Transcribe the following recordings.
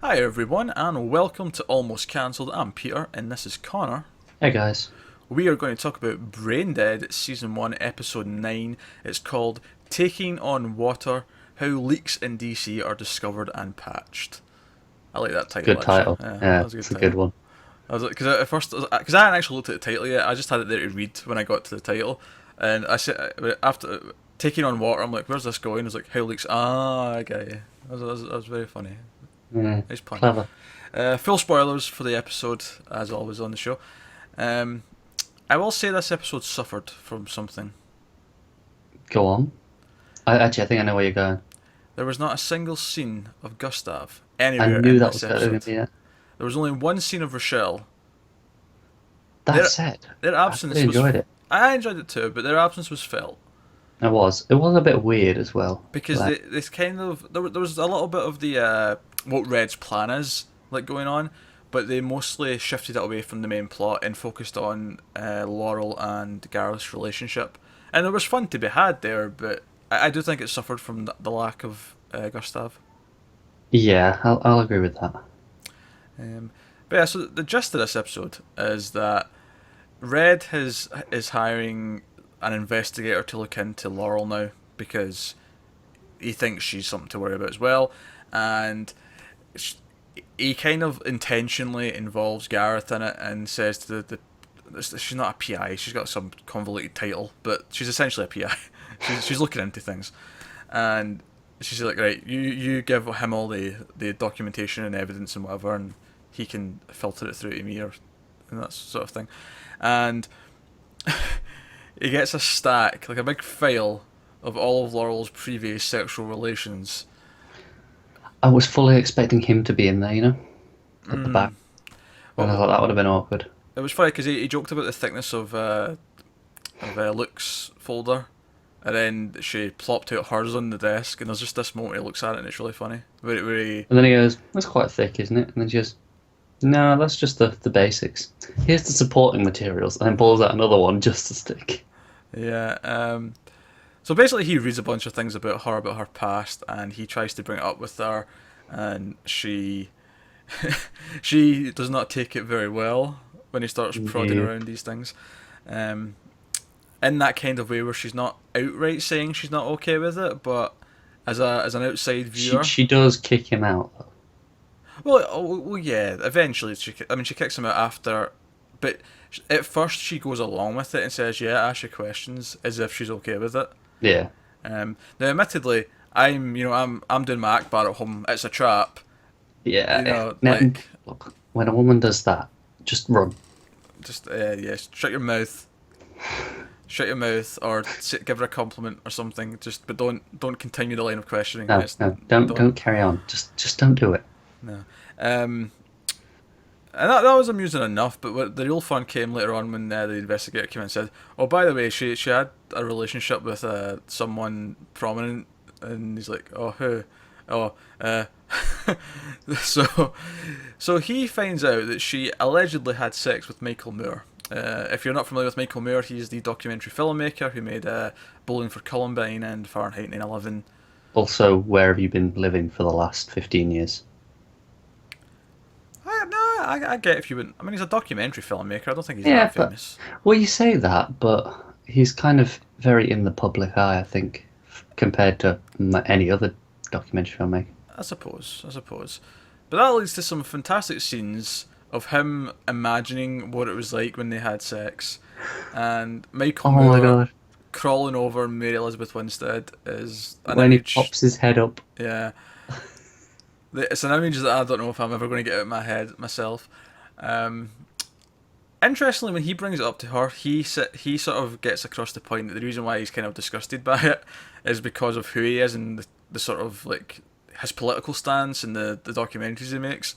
Hi everyone, and welcome to Almost Cancelled. I'm Peter, and this is Connor. Hey guys. We are going to talk about BrainDead, Season 1, Episode 9. It's called Taking on Water, How Leaks in DC Are Discovered and Patched. I like that title, Good actually. title. Yeah, that Yeah, was a good it's a good title. one. I was because at first, because I hadn't actually looked at the title yet, I just had it there to read when I got to the title. And I said, after Taking on Water, I'm like, where's this going? I was like, How Leaks, I get you. That was very funny. Yeah, Nice pun. clever. Full spoilers for the episode, as always on the show. Um, I will say this episode suffered from something. Go on. I think I know where you're going. There was not a single scene of Gustav I anywhere knew in that this was going episode. to be it. There was only one scene of Rochelle. That Their said, their I really absence was. enjoyed it. I enjoyed it too, but their absence was felt It was. It was a bit weird as well. because Like, this kind of there was a little bit of the what Red's plan is like going on, but they mostly shifted it away from the main plot and focused on Laurel and Gareth's relationship. And there was fun to be had there, but I do think it suffered from the lack of Gustav. yeah, I'll agree with that. Um, but yeah, so the gist of this episode is that Red is hiring an investigator to look into Laurel now because he thinks she's something to worry about as well, and he kind of intentionally involves Gareth in it and says to she's not a PI, she's got some convoluted title, but she's essentially a PI. She's looking into things, and she's like, right, you give him all the documentation and evidence and whatever, and he can filter it through to me or and that sort of thing, and he gets a stack, like a big file of all of Laurel's previous sexual relations. I was fully expecting him to be in there, at the back. Mm. And I Well, thought that would have been awkward. it was funny because he joked about the thickness of Luke's folder, and then she plopped out hers on the desk, and there's just this moment he looks at it, and it's really funny. Where he, And then he goes, "That's quite thick, isn't it?" And then she goes, "No, that's just the basics. Here's the supporting materials," and then pulls out another one just as thick. yeah. So basically, he reads a bunch of things about her past, and he tries to bring it up with her, and she does not take it very well when he starts prodding Yeah. around these things. Um, in that kind of way where she's not outright saying she's not okay with it, but as an outside She viewer, she does kick him out though. well, yeah. Eventually, she kicks him out after, but at first she goes along with it and says, "Yeah, ask your questions," as if she's okay with it. Yeah. Now, admittedly, I'm doing my Akbar at home. It's a trap, Yeah. Now, like look, when a woman does that, just run. just yeah, shut your mouth, or give her a compliment or something. Just, but don't continue the line of questioning. No, It's, no, don't don't carry on. Just don't do it. no. And that was amusing enough, but the real fun came later on when the investigator came in and said, "Oh, by the way, she had a relationship with someone prominent," and he's like, "Oh, who? Oh, so so he finds out that she allegedly had sex with Michael Moore. If you're not familiar with Michael Moore, he's the documentary filmmaker who made Bowling for Columbine and Fahrenheit 9/11. Also, where have you been living for the last 15 years? I get if you wouldn't. I mean, he's a documentary filmmaker. I don't think he's Yeah, that but famous. well, you say that, but he's kind of very in the public eye, I think, compared to any other documentary filmmaker. I suppose. But that leads to some fantastic scenes of him imagining what it was like when they had sex, and Michael Oh my Moore god. crawling over Mary Elizabeth Winstead is an When he image. pops his head up. Yeah, it's an image that I don't know if I'm ever going to get out of my head myself. Um, Interestingly, when he brings it up to her, he sort of gets across the point that the reason why he's kind of disgusted by it is because of who he is and the sort of like his political stance and the documentaries he makes,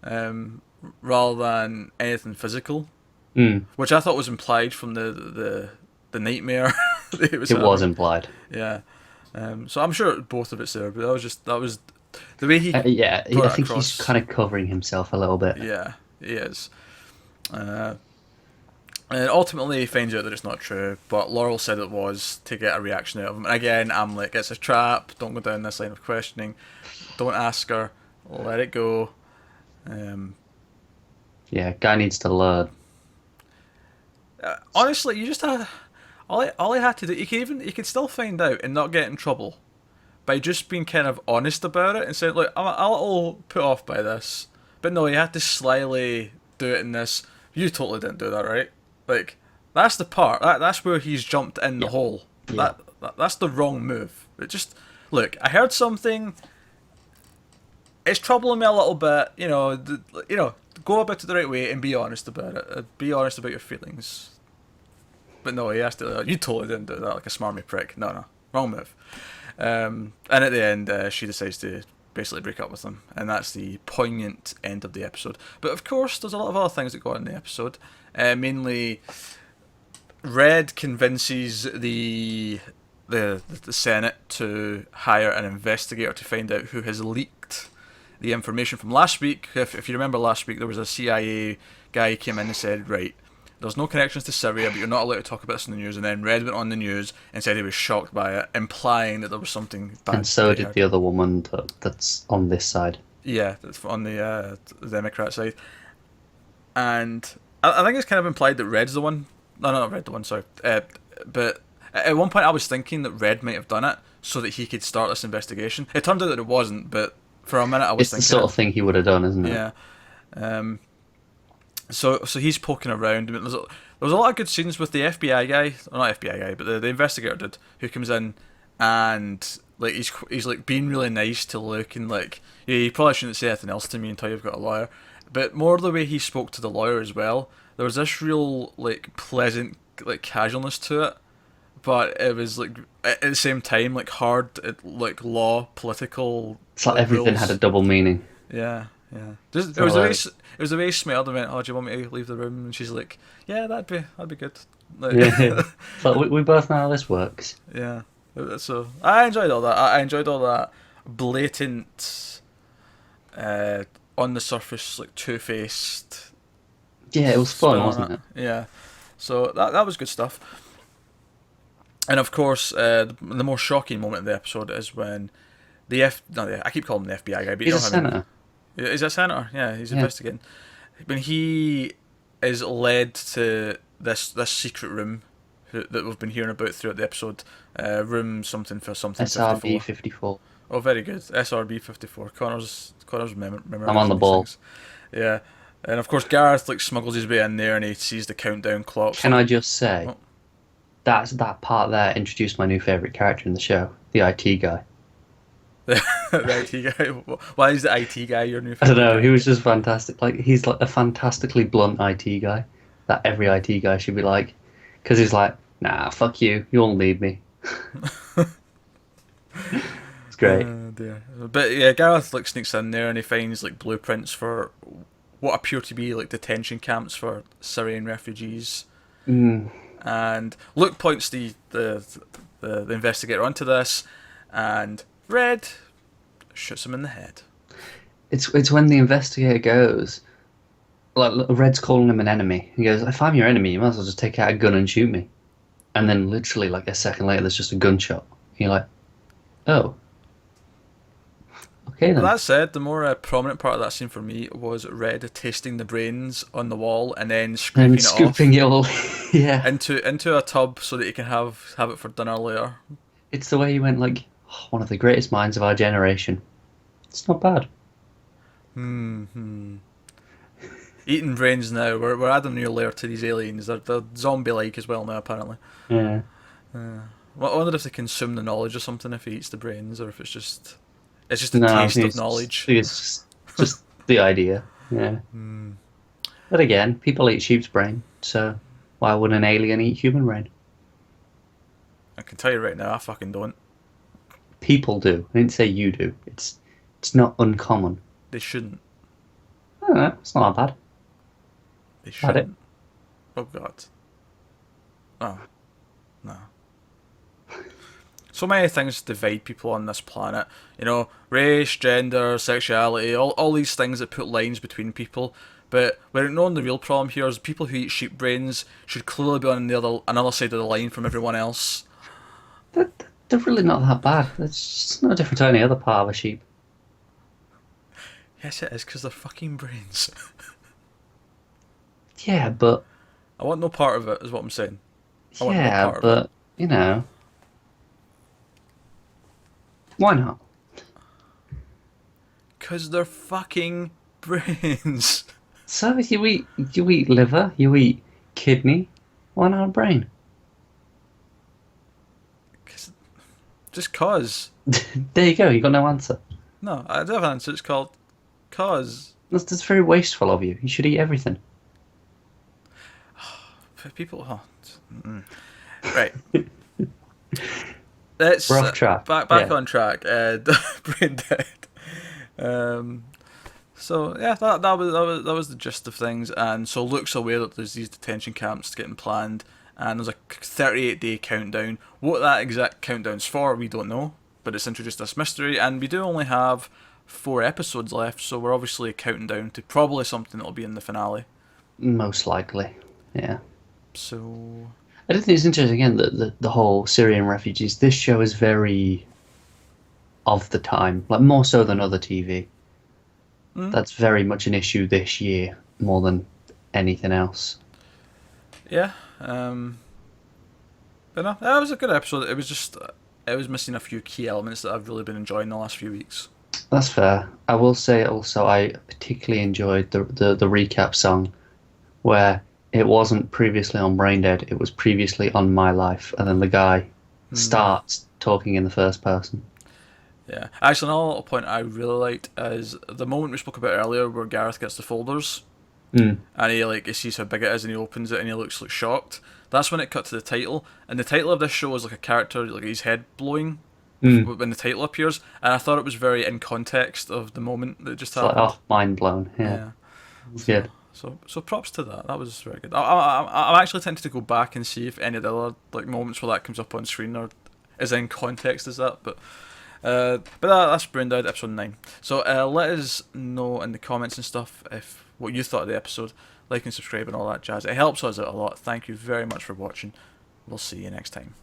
um, rather than anything physical, Mm, which I thought was implied from the nightmare that he was it was having. implied. Yeah, so I'm sure both of it's there, but that was the way he Yeah, I brought it think he's across. kind of covering himself a little bit. Yeah, he is. Uh, and ultimately, he finds out that it's not true, but Laurel said it was to get a reaction out of him. And again, I'm like, it's a trap. Don't go down this line of questioning. Don't ask her. Let it go. Um, Yeah, guy needs to learn. honestly, you just all he had to do. He could still find out and not get in trouble by just being kind of honest about it and saying, "Look, I'm a little put off by this," but no, he had to slyly do it in this. You totally didn't do that, right? Like that's the part. That's where he's jumped in the Yeah, hole. yeah. That's the wrong move. It just look. I heard something. It's troubling me a little bit. Go about it the right way and be honest about it. Be honest about your feelings. But no, he has to. You totally didn't do that, like a smarmy prick. No, no, wrong move. And at the end, she decides to basically break up with him, and that's the poignant end of the episode. But of course, there's a lot of other things that go on in the episode. Mainly, Red convinces the Senate to hire an investigator to find out who has leaked the information from last week. If you remember last week, there was a CIA guy who came in and said, right, there's no connections to Syria, but you're not allowed to talk about this in the news. And then Red went on the news and said he was shocked by it, implying that there was something bad. And so did the other woman that's on this side. Yeah, that's on the Democrat side. And I think it's kind of implied that Red's the one. No, not Red the one, sorry. But at one point I was thinking that Red might have done it so that he could start this investigation. It turned out that it wasn't, but for a minute I was It's thinking... the sort of thing he would have done, isn't it? Yeah. So he's poking around. I mean, there was a lot of good scenes with the FBI guy, or not FBI guy, but the investigator did, who comes in and like he's like being really nice to Luke and like, yeah, you probably shouldn't say anything else to me until you've got a lawyer. But more the way he spoke to the lawyer as well, there was this real like pleasant like casualness to it, but it was like at the same time like hard like law political. It's like everything rules. had a double meaning. Yeah, yeah. Just, So, it was the way he smiled and went, "Oh, do you want me to leave the room?" And she's like, "Yeah, that'd be good." Like, yeah. It's like we both know how this works. yeah. So I enjoyed all that. I enjoyed all that blatant, on the surface like two-faced. Yeah, it was fun, spin on wasn't it? Yeah. So that was good stuff. And of course, the more shocking moment of the episode is when I keep calling him the FBI guy, but you He's a know how senator. Is a senator? Yeah, he's Yeah. investigating. When he is led to this secret room that we've been hearing about throughout the episode, room something for something SRB 54. 54. Oh, very good. SRB 54. Connor's memorizing I'm on the these ball. things. Yeah, and of course Gareth like smuggles his way in there and he sees the countdown clock. Can I just say, Oh. that part there introduced my new favourite character in the show, the IT guy. The IT guy. Why is the IT guy your new I don't favorite? know, he was just fantastic. Like, he's like a fantastically blunt IT guy that every IT guy should be like. Because he's like, nah, fuck you, you'll need me. It's great. Oh dear. But yeah, Gareth like sneaks in there and he finds like blueprints for what appear to be like detention camps for Syrian refugees. Mm. And Luke points the investigator onto this, and Red shoots him in the head. It's when the investigator goes, like, Red's calling him an enemy. He goes, if I'm your enemy, you might as well just take out a gun and shoot me. And then literally like a second later, there's just a gunshot. And you're like, oh. Okay then. That said, the more prominent part of that scene for me was Red tasting the brains on the wall and then scraping And it off scooping it all. Yeah. into a tub so that he can have it for dinner later. It's the way you went like, oh, one of the greatest minds of our generation. It's not bad. Eating brains now. We're adding a new layer to these aliens. They're zombie-like as well now, apparently. Yeah. Well, I wonder if they consume the knowledge or something if he eats the brains, or if it's just a No, taste of it's knowledge. just the idea. Yeah. But again, people eat sheep's brain, so why would an alien eat human brain? I can tell you right now, I fucking don't. People do. I didn't say you do. It's not uncommon. They shouldn't. I don't know. It's not that bad. They Had it. shouldn't. Oh god. Oh. No. So many things divide people on this planet. You know, race, gender, sexuality, all these things that put lines between people. But we're ignoring the real problem here is people who eat sheep brains should clearly be on the another side of the line from everyone else. They're really not that bad. It's just no different to any other part of a sheep. Yes, it is, because they're fucking brains. Yeah, but I want no part of it, is what I'm saying. I want no yeah, part of it. but you know, why not? Because they're fucking brains. So you eat liver, you eat kidney. Why not a brain? 'Cause- just cause. There you go. You got no answer. No, I do have an answer. It's called cause. That's very wasteful of you. You should eat everything. People. Oh, right. Let's We're off track. back Yeah. on track. BrainDead. Um, so yeah, that was the gist of things. And so Luke's aware that there's these detention camps getting planned, and there's a 38-day countdown. What that exact countdown's for, we don't know, but it's introduced this mystery, and we do only have 4 episodes left, so we're obviously counting down to probably something that'll be in the finale. Most likely. Yeah. So I do think it's interesting again that the whole Syrian refugees. This show is very of the time, like more so than other TV. That's very much an issue this year more than anything else. yeah, but no, that was a good episode. It was just it was missing a few key elements that I've really been enjoying the last few weeks. That's fair. I will say also I particularly enjoyed the recap song where it wasn't previously on Braindead, it was previously on My Life, and then the guy starts talking in the first person. Yeah, actually, another little point I really liked is the moment we spoke about earlier, where Gareth gets the folders Mm. and he sees how big it is and he opens it and he looks like shocked. That's when it cut to the title, and the title of this show is like a character like his head blowing Mm. when the title appears, and I thought it was very in context of the moment that just It's like, happened. oh, mind blown. Yeah, Yeah. it's So, good. so props to that. That was very good. I'm actually tempted to go back and see if any of the other like moments where that comes up on screen are as in context as that. That's BrainDead episode 9. So let us know in the comments and stuff if what you thought of the episode. Like and subscribe and all that jazz. It helps us out a lot. Thank you very much for watching. We'll see you next time.